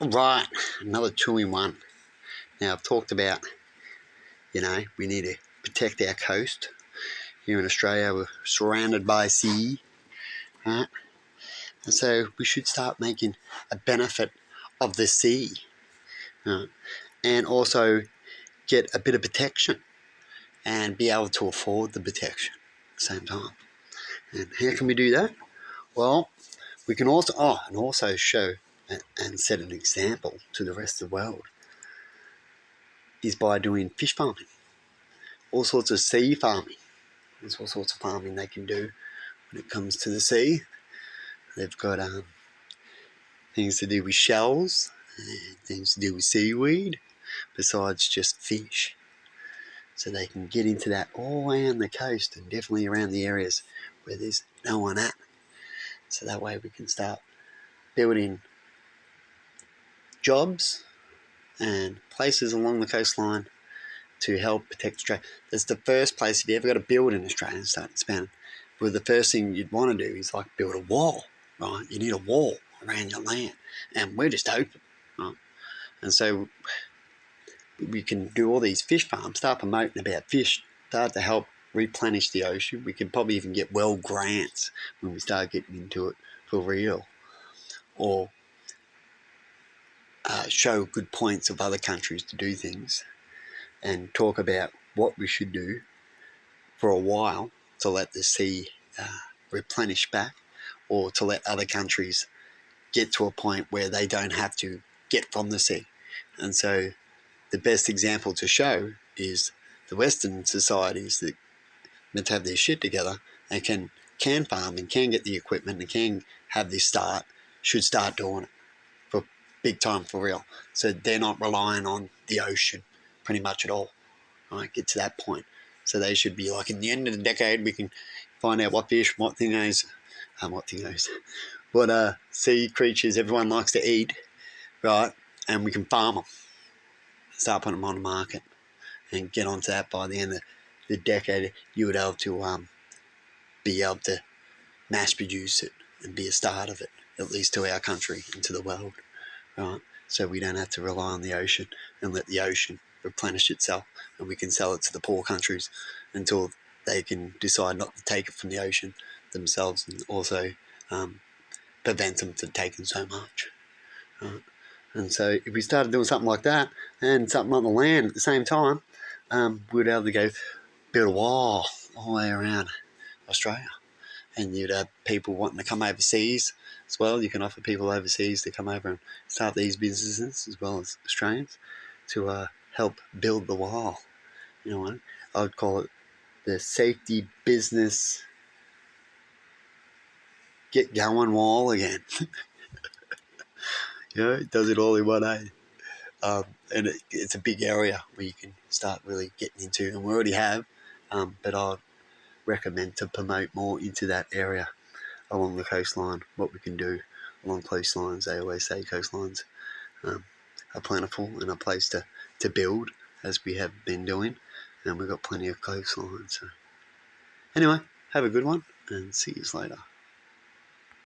Right, another two-in-one. Now, I've talked about, we need to protect our coast. Here in Australia, we're surrounded by sea, right? And so we should start making a benefit of the sea, right? And also get a bit of protection and be able to afford the protection at the same time. And how can we do that? Well, we can also show and set an example to the rest of the world is by doing fish farming, all sorts of sea farming. There's all sorts of farming they can do when it comes to the sea. They've got things to do with shells, and things to do with seaweed, besides just fish. So they can get into that all around the coast and definitely around the areas where there's no one at. So that way we can start building jobs and places along the coastline to help protect Australia. That's the first place, if you ever got to build in Australia and start expanding, well, the first thing you'd want to do is like build a wall, right? You need a wall around your land, and we're just open, right? And so we can do all these fish farms, start promoting about fish, start to help replenish the ocean. We could probably even get well grants when we start getting into it for real, or show good points of other countries to do things and talk about what we should do for a while to let the sea replenish back, or to let other countries get to a point where they don't have to get from the sea. And so the best example to show is the Western societies that meant to have their shit together and can farm and can get the equipment and can have this should start doing it for big time, for real. So they're not relying on the ocean pretty much at all. Right, get to that point. So they should be like, in the end of the decade, we can find out what fish, what sea creatures everyone likes to eat, right? And we can farm them, start putting them on the market, and get onto that by the end of the decade. You would be able to mass produce it and be a start of it, at least to our country and to the world, right? So we don't have to rely on the ocean and let the ocean replenish itself, and we can sell it to the poor countries until they can decide not to take it from the ocean themselves, and also prevent them from taking so much. Right? And so if we started doing something like that and something on the land at the same time, we'd be able to go build a wall all the way around Australia. And you'd have people wanting to come overseas as well. You can offer people overseas to come over and start these businesses as well as Australians to help build the wall. You know what? I would call it the safety business get going wall again. It does it all in one day. And it's a big area where you can start really getting into, and we already have, but I'd recommend to promote more into that area along the coastline, what we can do along coastlines. They always say coastlines are plentiful and a place to build, as we have been doing, and we've got plenty of coastlines. So anyway, have a good one, and see you later.